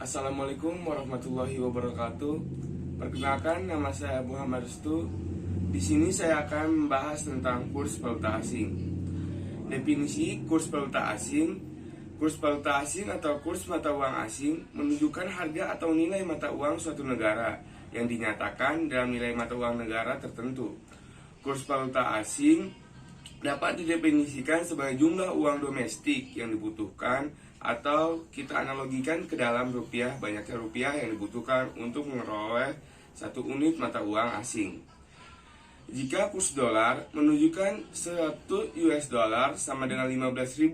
Assalamualaikum warahmatullahi wabarakatuh. Perkenalkan, nama saya Muhammad Restu. Di sini saya akan membahas tentang kurs valuta asing. Definisi kurs valuta asing. Kurs valuta asing atau kurs mata uang asing menunjukkan harga atau nilai mata uang suatu negara yang dinyatakan dalam nilai mata uang negara tertentu. Kurs valuta asing dapat didefinisikan sebagai jumlah uang domestik yang dibutuhkan, atau kita analogikan ke dalam rupiah, banyaknya rupiah yang dibutuhkan untuk memperoleh satu unit mata uang asing. Jika kurs dolar menunjukkan 1 US dollar sama dengan 15.000,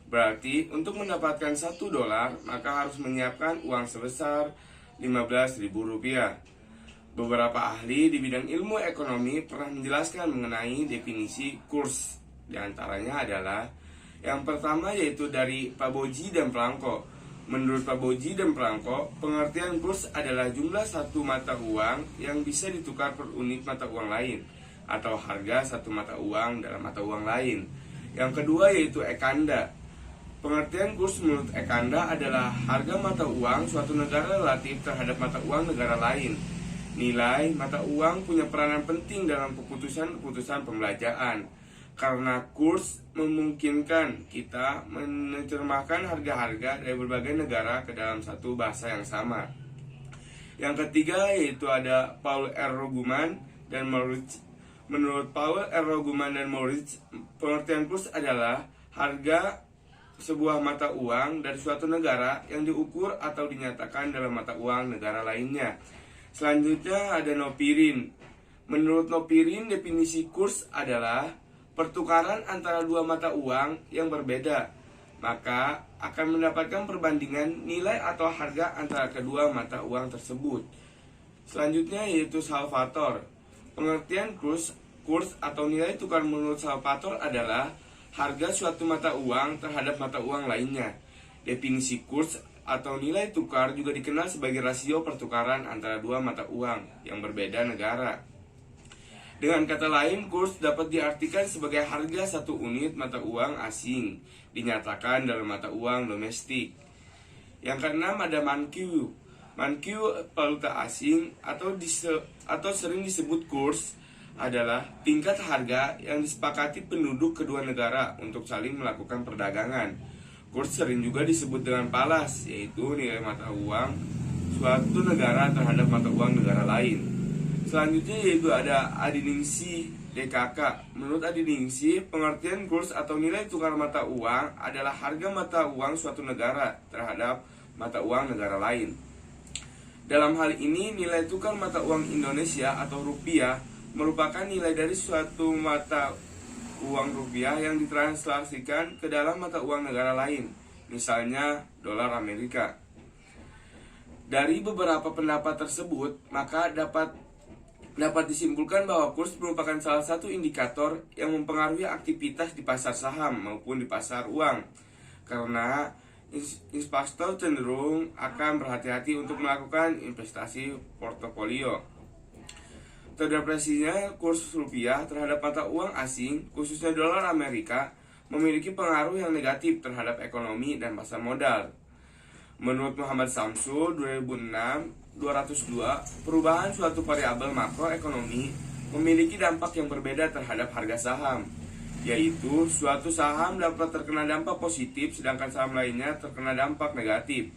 berarti untuk mendapatkan 1 dolar maka harus menyiapkan uang sebesar 15.000 rupiah. Beberapa ahli di bidang ilmu ekonomi pernah menjelaskan mengenai definisi kurs. Di antaranya adalah yang pertama yaitu dari Paboji dan Plangko. Menurut Paboji dan Plangko, pengertian kurs adalah jumlah satu mata uang yang bisa ditukar per unit mata uang lain, atau harga satu mata uang dalam mata uang lain. Yang kedua yaitu Ekanda. Pengertian kurs menurut Ekanda adalah harga mata uang suatu negara relatif terhadap mata uang negara lain. Nilai mata uang punya peranan penting dalam keputusan-keputusan pembelanjaan, karena kurs memungkinkan kita menerjemahkan harga-harga dari berbagai negara ke dalam satu bahasa yang sama. Yang ketiga yaitu ada Paul R. Roguman dan Moritz. Menurut Paul R. Roguman dan Moritz, pengertian kurs adalah harga sebuah mata uang dari suatu negara yang diukur atau dinyatakan dalam mata uang negara lainnya. Selanjutnya ada Nopirin. Menurut Nopirin, definisi kurs adalah pertukaran antara dua mata uang yang berbeda, maka akan mendapatkan perbandingan nilai atau harga antara kedua mata uang tersebut. Selanjutnya yaitu Salvator. Pengertian kurs atau nilai tukar menurut Salvator adalah harga suatu mata uang terhadap mata uang lainnya. Definisi kurs atau nilai tukar juga dikenal sebagai rasio pertukaran antara dua mata uang yang berbeda negara. Dengan kata lain, kurs dapat diartikan sebagai harga satu unit mata uang asing dinyatakan dalam mata uang domestik. Yang keenam ada Mankyu. Mankyu valuta asing atau sering disebut kurs adalah tingkat harga yang disepakati penduduk kedua negara untuk saling melakukan perdagangan. Kurs sering juga disebut dengan palas, yaitu nilai mata uang suatu negara terhadap mata uang negara lain. Selanjutnya yaitu ada Adiningsi DKK. Menurut Adiningsi, pengertian kurs atau nilai tukar mata uang adalah harga mata uang suatu negara terhadap mata uang negara lain. Dalam hal ini, nilai tukar mata uang Indonesia atau rupiah merupakan nilai dari suatu mata uang rupiah yang ditranslasikan ke dalam mata uang negara lain, misalnya dolar Amerika. Dari beberapa pendapat tersebut, maka dapat disimpulkan bahwa kurs merupakan salah satu indikator yang mempengaruhi aktivitas di pasar saham maupun di pasar uang, karena investor cenderung akan berhati-hati untuk melakukan investasi portofolio. Terdepresinya kurs rupiah terhadap mata uang asing, khususnya dolar Amerika, memiliki pengaruh yang negatif terhadap ekonomi dan pasar modal. Menurut Muhammad Samsul 2006-202, perubahan suatu variabel makroekonomi memiliki dampak yang berbeda terhadap harga saham, yaitu suatu saham dapat terkena dampak positif sedangkan saham lainnya terkena dampak negatif.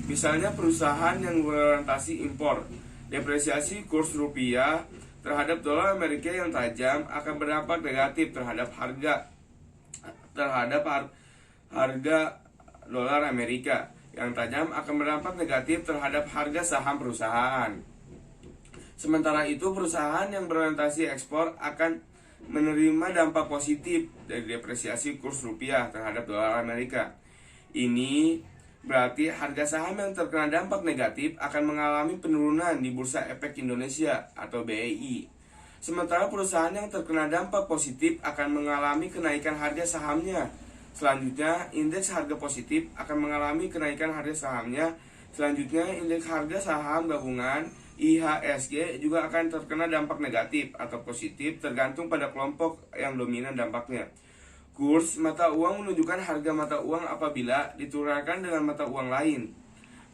Misalnya perusahaan yang berorientasi impor, depresiasi kurs rupiah terhadap dolar Amerika yang tajam akan berdampak negatif terhadap harga dolar Amerika yang tajam akan berdampak negatif terhadap harga saham perusahaan. Sementara itu, perusahaan yang berorientasi ekspor akan menerima dampak positif dari depresiasi kurs rupiah terhadap dolar Amerika. Ini berarti harga saham yang terkena dampak negatif akan mengalami penurunan di Bursa Efek Indonesia atau BEI. Sementara perusahaan yang terkena dampak positif akan mengalami kenaikan harga sahamnya. Selanjutnya, indeks harga positif akan mengalami kenaikan harga sahamnya. Selanjutnya, indeks harga saham gabungan IHSG juga akan terkena dampak negatif atau positif tergantung pada kelompok yang dominan dampaknya. Kurs mata uang menunjukkan harga mata uang apabila ditukarkan dengan mata uang lain.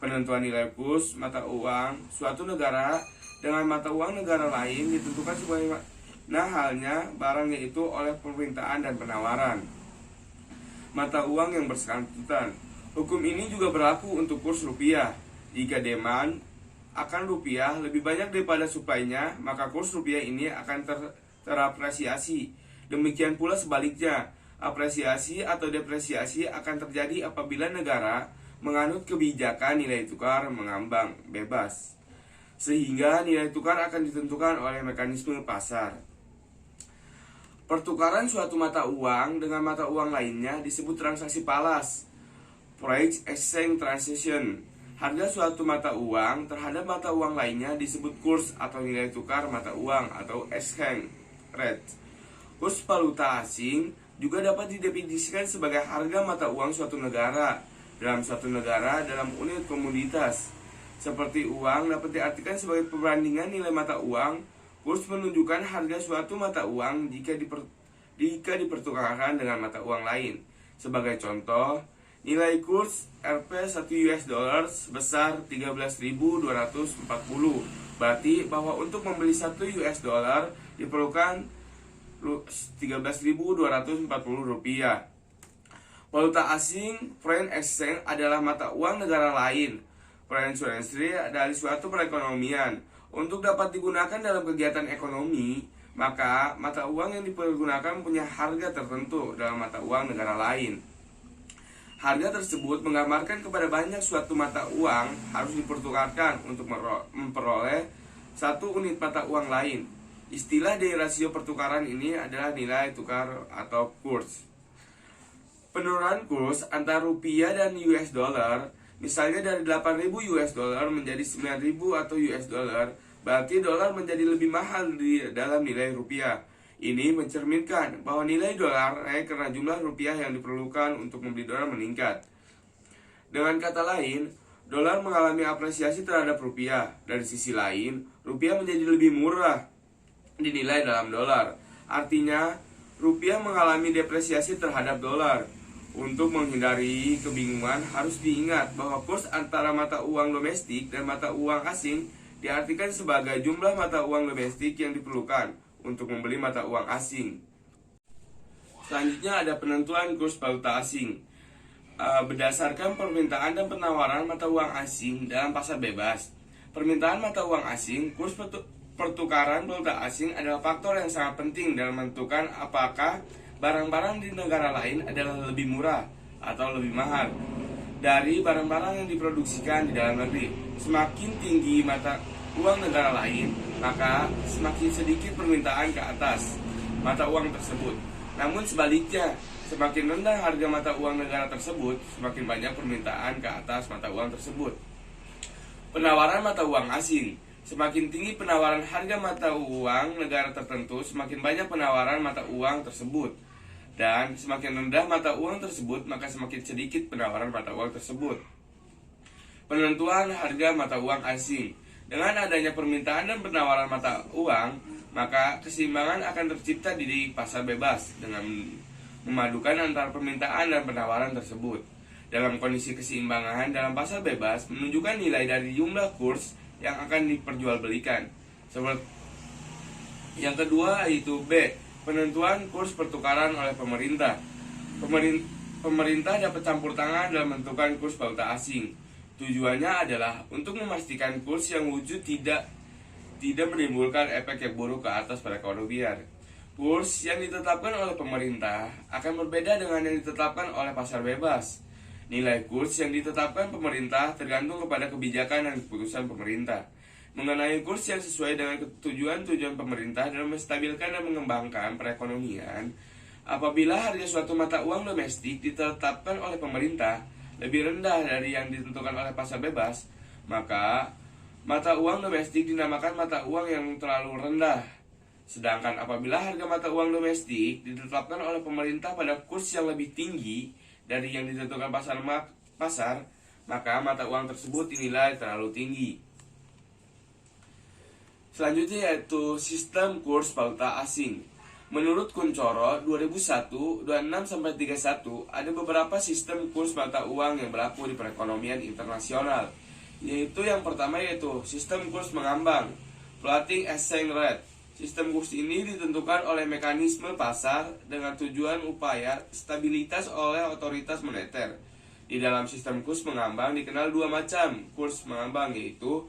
Penentuan nilai kurs mata uang suatu negara dengan mata uang negara lain ditentukan sebagaimana halnya barang, yaitu oleh permintaan dan penawaran mata uang yang bersangkutan. Hukum ini juga berlaku untuk kurs rupiah. Jika demand akan rupiah lebih banyak daripada supply-nya, maka kurs rupiah ini akan terapresiasi. Demikian pula sebaliknya, apresiasi atau depresiasi akan terjadi apabila negara menganut kebijakan nilai tukar mengambang bebas, sehingga nilai tukar akan ditentukan oleh mekanisme pasar. Pertukaran suatu mata uang dengan mata uang lainnya disebut transaksi falas, foreign exchange transaction. Harga suatu mata uang terhadap mata uang lainnya disebut kurs atau nilai tukar mata uang atau exchange rate. Kurs valuta asing juga dapat didefinisikan sebagai harga mata uang suatu negara dalam suatu negara dalam unit komoditas. Seperti uang dapat diartikan sebagai perbandingan nilai mata uang. Kurs menunjukkan harga suatu mata uang jika dipertukarkan dengan mata uang lain. Sebagai contoh, nilai kurs Rp 1 US dollar sebesar 13.240. Berarti bahwa untuk membeli 1 US dollar diperlukan 13.240 rupiah. Valuta asing, foreign exchange, adalah mata uang negara lain. Foreign currency adalah suatu perekonomian. Untuk dapat digunakan dalam kegiatan ekonomi, maka mata uang yang dipergunakan punya harga tertentu dalam mata uang negara lain. Harga tersebut menggambarkan kepada banyak suatu mata uang harus dipertukarkan untuk memperoleh satu unit mata uang lain. Istilah dari rasio pertukaran ini adalah nilai tukar atau kurs. Penurunan kurs antara rupiah dan US dollar, misalnya dari 8.000 US dollar menjadi 9.000 atau US dollar, berarti dolar menjadi lebih mahal di dalam nilai rupiah. Ini mencerminkan bahwa nilai dolar naik karena jumlah rupiah yang diperlukan untuk membeli dolar meningkat. Dengan kata lain, dolar mengalami apresiasi terhadap rupiah. Dari sisi lain, rupiah menjadi lebih murah dinilai dalam dolar. Artinya, rupiah mengalami depresiasi terhadap dolar. Untuk menghindari kebingungan, harus diingat bahwa kurs antara mata uang domestik dan mata uang asing diartikan sebagai jumlah mata uang domestik yang diperlukan untuk membeli mata uang asing. Selanjutnya ada penentuan kurs valuta asing. Berdasarkan permintaan dan penawaran mata uang asing dalam pasar bebas. Permintaan mata uang asing, kurs pertukaran valuta asing adalah faktor yang sangat penting dalam menentukan apakah barang-barang di negara lain adalah lebih murah atau lebih mahal dari barang-barang yang diproduksikan di dalam negeri. Semakin tinggi mata uang negara lain, maka semakin sedikit permintaan ke atas mata uang tersebut. Namun sebaliknya, semakin rendah harga mata uang negara tersebut, semakin banyak permintaan ke atas mata uang tersebut. Penawaran mata uang asing. Semakin tinggi penawaran harga mata uang negara tertentu, semakin banyak penawaran mata uang tersebut. Dan semakin rendah mata uang tersebut, maka semakin sedikit penawaran mata uang tersebut. Penentuan harga mata uang asing. Dengan adanya permintaan dan penawaran mata uang, maka keseimbangan akan tercipta di pasar bebas dengan memadukan antara permintaan dan penawaran tersebut. Dalam kondisi keseimbangan dalam pasar bebas menunjukkan nilai dari jumlah kurs yang akan diperjualbelikan. Yang kedua yaitu B, penentuan kurs pertukaran oleh pemerintah. Pemerintah dapat campur tangan dalam menentukan kurs valuta asing. Tujuannya adalah untuk memastikan kurs yang wujud tidak menimbulkan efek yang buruk ke atas perekonomian. Kurs yang ditetapkan oleh pemerintah akan berbeda dengan yang ditetapkan oleh pasar bebas. Nilai kurs yang ditetapkan pemerintah tergantung kepada kebijakan dan keputusan pemerintah mengenai kurs yang sesuai dengan tujuan pemerintah dalam menstabilkan dan mengembangkan perekonomian. Apabila harga suatu mata uang domestik ditetapkan oleh pemerintah lebih rendah dari yang ditentukan oleh pasar bebas, maka mata uang domestik dinamakan mata uang yang terlalu rendah. Sedangkan apabila harga mata uang domestik ditetapkan oleh pemerintah pada kurs yang lebih tinggi dari yang ditentukan pasar, maka mata uang tersebut dinilai terlalu tinggi. Selanjutnya yaitu sistem kurs valuta asing. Menurut Kuncoro 2001, 26-31 ada beberapa sistem kurs mata uang yang berlaku di perekonomian internasional. yaitu yang pertama yaitu sistem kurs mengambang, floating exchange rate. Sistem kurs ini ditentukan oleh mekanisme pasar dengan tujuan upaya stabilitas oleh otoritas moneter. Di dalam sistem kurs mengambang dikenal dua macam kurs mengambang, yaitu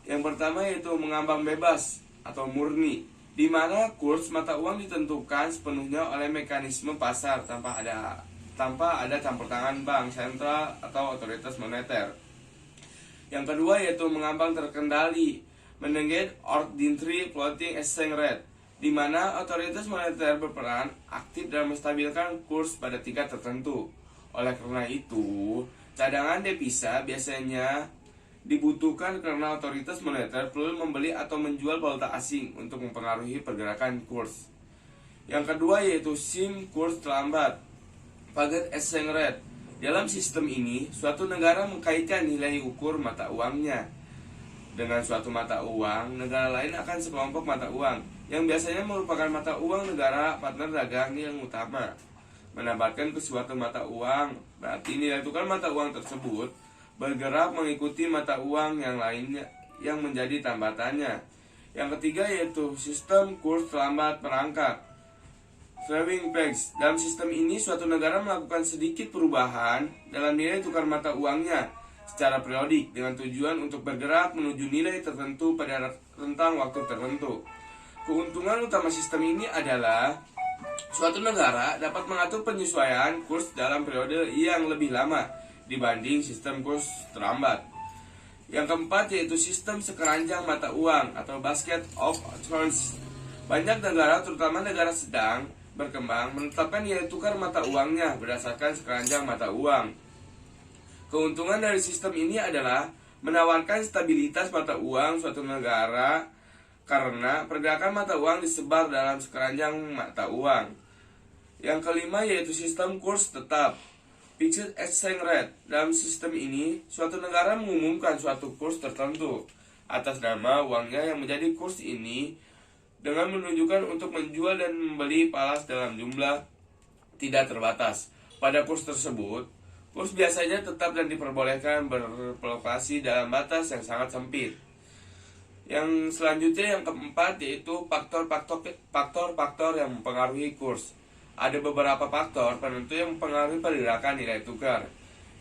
yang pertama yaitu mengambang bebas atau murni, di mana kurs mata uang ditentukan sepenuhnya oleh mekanisme pasar tanpa ada campur tangan bank sentral atau otoritas moneter. Yang kedua yaitu mengambang terkendali, managed ordinary floating exchange rate, di mana otoritas moneter berperan aktif dalam menstabilkan kurs pada tingkat tertentu. Oleh karena itu, cadangan devisa biasanya dibutuhkan karena otoritas moneter perlu membeli atau menjual valuta asing untuk mempengaruhi pergerakan kurs. Yang kedua yaitu SIM kurs terlambat, Target Exchange Rate. Dalam sistem ini, suatu negara mengkaitkan nilai ukur mata uangnya dengan suatu mata uang negara lain akan sekelompok mata uang yang biasanya merupakan mata uang negara partner dagang yang utama. Menambahkan ke suatu mata uang, berarti nilai tukar mata uang tersebut bergerak mengikuti mata uang yang lainnya yang menjadi tambatannya. Yang ketiga yaitu sistem kurs terlambat perangkat, Swing pegs. Dalam sistem ini, suatu negara melakukan sedikit perubahan dalam nilai tukar mata uangnya secara periodik dengan tujuan untuk bergerak menuju nilai tertentu pada rentang waktu tertentu. Keuntungan utama sistem ini adalah suatu negara dapat mengatur penyesuaian kurs dalam periode yang lebih lama dibanding sistem kurs terlambat. Yang keempat yaitu sistem sekeranjang mata uang atau basket of currencies. Banyak negara, terutama negara sedang berkembang, menetapkan nilai tukar mata uangnya berdasarkan sekeranjang mata uang. Keuntungan dari sistem ini adalah menawarkan stabilitas mata uang suatu negara karena pergerakan mata uang disebar dalam sekeranjang mata uang. Yang kelima yaitu sistem kurs tetap, Fixed Exchange Rate. Dalam sistem ini, suatu negara mengumumkan suatu kurs tertentu atas nama uangnya yang menjadi kurs ini dengan menunjukkan untuk menjual dan membeli palas dalam jumlah tidak terbatas. Pada kurs tersebut, kurs biasanya tetap dan diperbolehkan berfluktuasi dalam batas yang sangat sempit. Yang selanjutnya yang keempat yaitu faktor-faktor yang mempengaruhi kurs. Ada beberapa faktor penentu yang mempengaruhi pergerakan nilai tukar,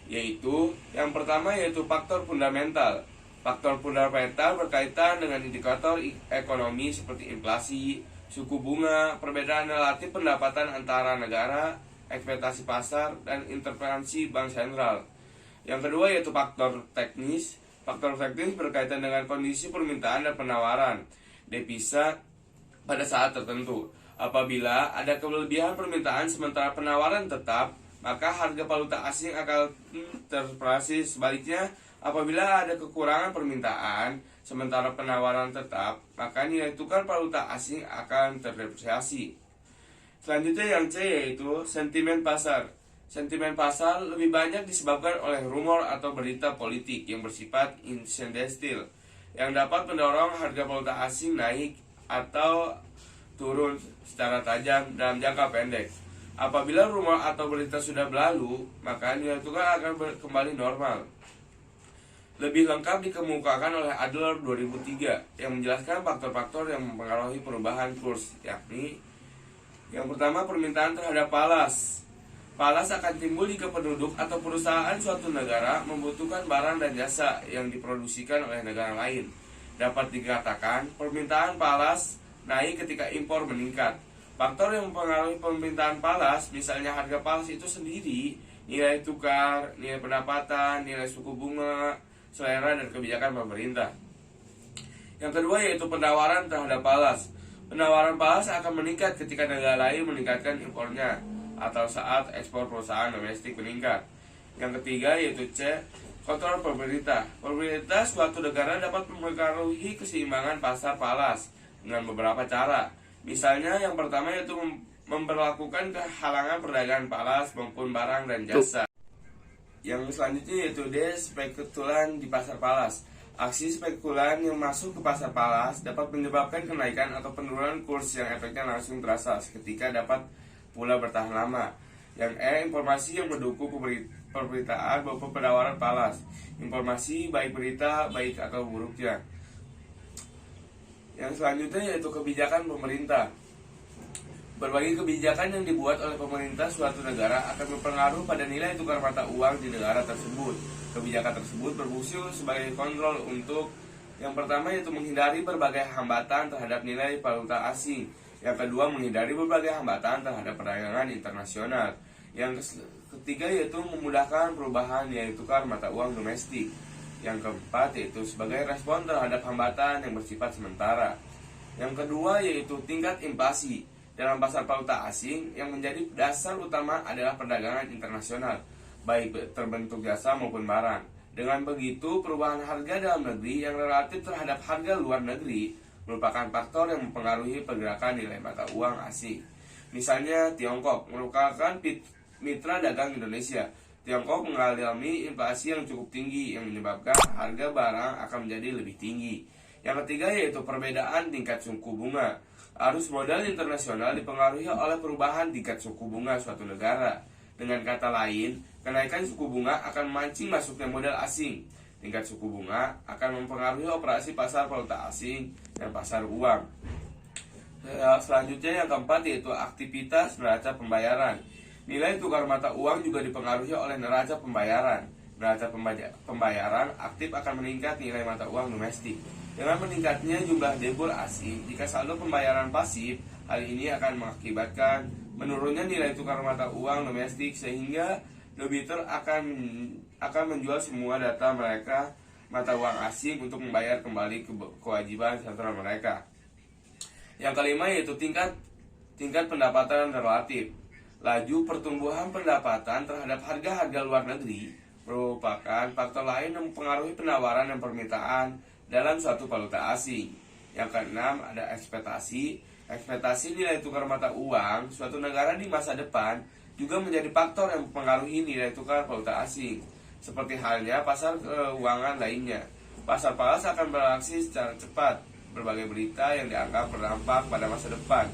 yaitu yang pertama yaitu faktor fundamental. Faktor fundamental berkaitan dengan indikator ekonomi seperti inflasi, suku bunga, perbedaan relatif pendapatan antara negara, ekspektasi pasar, dan intervensi bank sentral. Yang kedua yaitu faktor teknis. Faktor teknis berkaitan dengan kondisi permintaan dan penawaran devisa pada saat tertentu. Apabila ada kelebihan permintaan sementara penawaran tetap, maka harga valuta asing akan terpresi. Sebaliknya, apabila ada kekurangan permintaan sementara penawaran tetap, maka nilai tukar valuta asing akan terdepresiasi. Selanjutnya yang C yaitu sentimen pasar. Sentimen pasar lebih banyak disebabkan oleh rumor atau berita politik yang bersifat incidental yang dapat mendorong harga valuta asing naik atau turun secara tajam dalam jangka pendek. Apabila rumor atau berita sudah berlalu, maka nilai tukar akan kembali normal. Lebih lengkap dikemukakan oleh Adler 2003 yang menjelaskan faktor-faktor yang mempengaruhi perubahan kurs, yakni yang pertama permintaan terhadap palas. Palas akan timbul jika penduduk atau perusahaan suatu negara membutuhkan barang dan jasa yang diproduksikan oleh negara lain. Dapat dikatakan permintaan palas naik ketika impor meningkat. Faktor yang mempengaruhi permintaan palas, misalnya harga palas itu sendiri, nilai tukar, nilai pendapatan, nilai suku bunga, selera dan kebijakan pemerintah. Yang kedua yaitu penawaran terhadap palas. Penawaran palas akan meningkat ketika negara lain meningkatkan impornya atau saat ekspor perusahaan domestik meningkat. Yang ketiga yaitu C, kontrol pemerintah. Pemerintah suatu negara dapat mempengaruhi keseimbangan pasar palas dengan beberapa cara. Misalnya yang pertama yaitu memperlakukan kehalangan perdagangan palas maupun barang dan jasa. Yang selanjutnya yaitu D, spekulan di pasar palas. Aksi spekulan yang masuk ke pasar palas dapat menyebabkan kenaikan atau penurunan kurs yang efeknya langsung terasa seketika, dapat pula bertahan lama. Yang E, informasi yang mendukung pemberitaan maupun penawaran falas. Informasi baik berita baik atau buruknya. Yang selanjutnya yaitu kebijakan pemerintah. Berbagai kebijakan yang dibuat oleh pemerintah suatu negara akan berpengaruh pada nilai tukar mata uang di negara tersebut. Kebijakan tersebut berfungsi sebagai kontrol untuk yang pertama yaitu menghindari berbagai hambatan terhadap nilai valuta asing. Yang kedua, menghindari berbagai hambatan terhadap perdagangan internasional. Yang ketiga yaitu memudahkan perubahan nilai tukar mata uang domestik. Yang keempat yaitu sebagai respon terhadap hambatan yang bersifat sementara. Yang kedua yaitu tingkat inflasi. Dalam pasar valuta asing, yang menjadi dasar utama adalah perdagangan internasional, baik terbentuk jasa maupun barang. Dengan begitu, perubahan harga dalam negeri yang relatif terhadap harga luar negeri merupakan faktor yang mempengaruhi pergerakan nilai mata uang asing. Misalnya, Tiongkok merupakan mitra dagang Indonesia. Tiongkok mengalami inflasi yang cukup tinggi yang menyebabkan harga barang akan menjadi lebih tinggi. Yang ketiga yaitu perbedaan tingkat suku bunga. Arus modal internasional dipengaruhi oleh perubahan tingkat suku bunga suatu negara. Dengan kata lain, kenaikan suku bunga akan memancing masuknya modal asing. Tingkat suku bunga akan mempengaruhi operasi pasar valuta asing dan pasar uang. Selanjutnya yang keempat yaitu aktivitas neraca pembayaran. Nilai tukar mata uang juga dipengaruhi oleh neraca pembayaran. Neraca pembayaran aktif akan meningkat nilai mata uang domestik. Dengan meningkatnya jumlah debol asing, jika saldo pembayaran pasif, hal ini akan mengakibatkan menurunnya nilai tukar mata uang domestik sehingga debitur akan menjual semua data mereka mata uang asing untuk membayar kembali kewajiban sentral mereka. Yang kelima yaitu tingkat pendapatan relatif. Laju pertumbuhan pendapatan terhadap harga-harga luar negeri merupakan faktor lain yang mempengaruhi penawaran dan permintaan dalam suatu valuta asing. Yang keenam ada ekspektasi. Ekspektasi nilai tukar mata uang suatu negara di masa depan juga menjadi faktor yang mempengaruhi nilai tukar valuta asing. Seperti halnya pasar keuangan lainnya, pasar falas akan bereaksi secara cepat berbagai berita yang dianggap berdampak pada masa depan.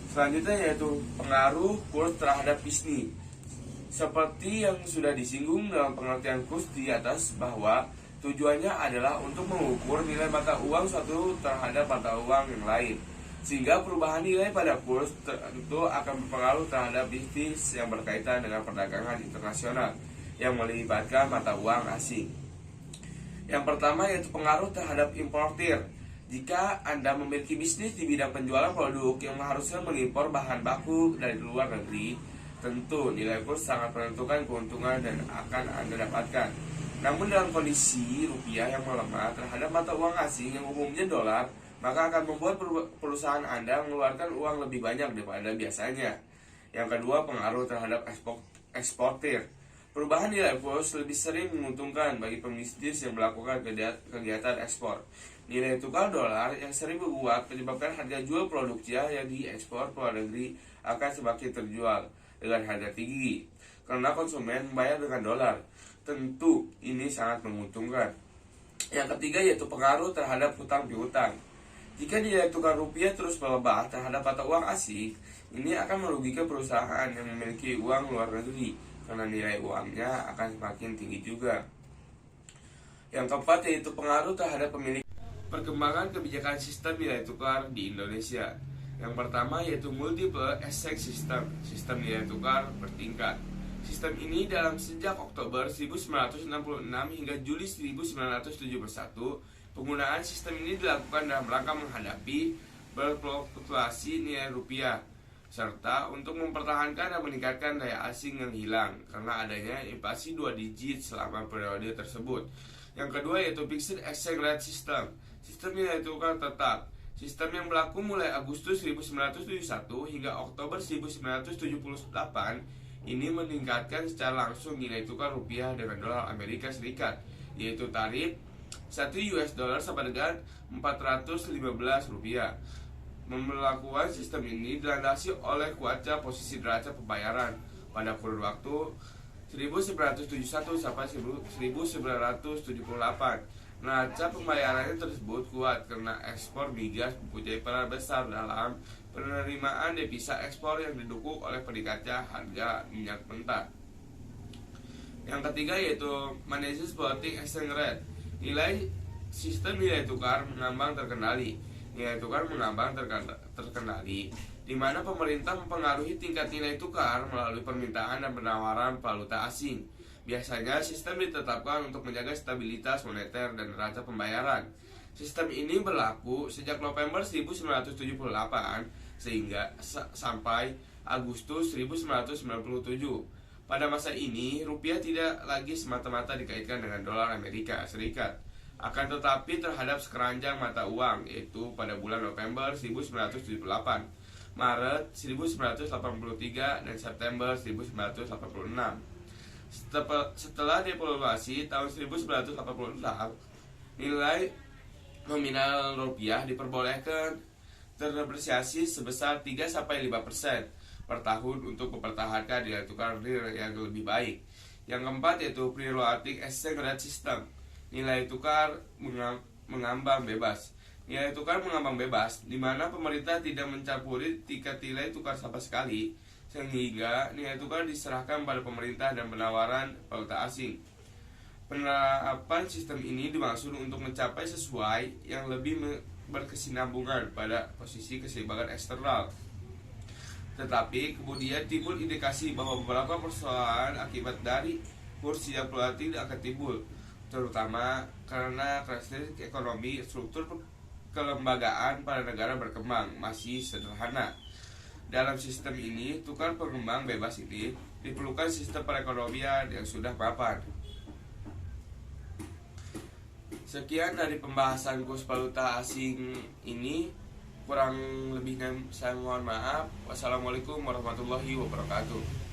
Selanjutnya yaitu pengaruh kurs terhadap bisnis. Seperti yang sudah disinggung dalam pengertian kurs di atas bahwa tujuannya adalah untuk mengukur nilai mata uang suatu terhadap mata uang yang lain. Sehingga perubahan nilai pada kurs tentu akan berpengaruh terhadap bisnis yang berkaitan dengan perdagangan internasional yang melibatkan mata uang asing. Yang pertama yaitu pengaruh terhadap importir. Jika Anda memiliki bisnis di bidang penjualan produk yang harusnya mengimpor bahan baku dari luar negeri, tentu nilai kurs sangat menentukan keuntungan dan akan Anda dapatkan. Namun dalam kondisi rupiah yang melemah terhadap mata uang asing yang umumnya dolar, maka akan membuat perusahaan Anda mengeluarkan uang lebih banyak daripada biasanya. Yang kedua, pengaruh terhadap eksportir. Perubahan nilai kurs lebih sering menguntungkan bagi pembisnis yang melakukan kegiatan ekspor. Nilai tukar dolar yang sering berkuat menyebabkan harga jual produknya yang diekspor ke luar negeri akan semakin terjual dengan harga tinggi karena konsumen membayar dengan dolar. Tentu ini sangat menguntungkan. Yang ketiga yaitu pengaruh terhadap hutang piutang. Jika nilai tukar rupiah terus melemah terhadap mata uang asing, ini akan merugikan perusahaan yang memiliki uang luar negeri karena nilai uangnya akan semakin tinggi juga. Yang keempat yaitu pengaruh terhadap pemilik. Perkembangan kebijakan sistem nilai tukar di Indonesia. Yang pertama yaitu multiple exchange system, sistem nilai tukar bertingkat. Sistem ini dalam sejak Oktober 1966 hingga Juli 1971, penggunaan sistem ini dilakukan dalam rangka menghadapi berfluktuasi nilai rupiah, serta untuk mempertahankan dan meningkatkan daya asing yang hilang karena adanya inflasi 2 digit selama periode tersebut. Yang kedua yaitu fixed exchange rate system, sistem nilai tukar tetap. Sistem yang berlaku mulai Agustus 1971 hingga Oktober 1978 ini meningkatkan secara langsung nilai tukar rupiah dengan dolar Amerika Serikat, yaitu tarif 1 US dollar sama dengan 415 rupiah. Memperlakukan sistem ini dilandasi oleh kuatnya posisi neraca pembayaran pada kurun waktu 1971 sampai 1978. Neraca pembayarannya tersebut kuat karena ekspor migas mempunyai peran besar dalam penerimaan devisa ekspor yang didukung oleh meningkatnya harga minyak mentah. Yang ketiga yaitu Managed Floating Exchange Rate. Sistem nilai tukar mengambang terkendali. Nilai tukar mengambang terkendali di mana pemerintah mempengaruhi tingkat nilai tukar melalui permintaan dan penawaran valuta asing. Biasanya sistem ditetapkan untuk menjaga stabilitas moneter dan neraca pembayaran. Sistem ini berlaku sejak November 1978 sehingga sampai Agustus 1997. Pada masa ini, rupiah tidak lagi semata-mata dikaitkan dengan dolar Amerika Serikat, akan tetapi terhadap sekeranjang mata uang, yaitu pada bulan November 1978, Maret 1983, dan September 1986. Setelah devaluasi tahun 1986, nilai nominal rupiah diperbolehkan terdepresiasi sebesar 3-5% per tahun untuk mempertahankan nilai tukar real yang lebih baik. Yang keempat yaitu Periodic Exchange Rate System. Nilai tukar mengambang bebas. Nilai tukar mengambang bebas di mana pemerintah tidak mencampuri tingkat nilai tukar sama sekali, sehingga nilai tukar diserahkan pada pemerintah dan penawaran valuta asing. Penerapan sistem ini dimaksud untuk mencapai sesuai yang lebih berkesinambungan pada posisi keseimbangan eksternal. Tetapi kemudian timbul indikasi bahwa beberapa persoalan akibat dari kurs yang fluktuatif akan timbul, terutama karena karakteristik ekonomi struktur kelembagaan pada negara berkembang masih sederhana. Dalam sistem ini, tukar pengembang bebas ini diperlukan sistem perekonomian yang sudah mapan. Sekian dari pembahasan kurs valuta asing ini. Kurang lebihnya saya mohon maaf. Wassalamualaikum warahmatullahi wabarakatuh.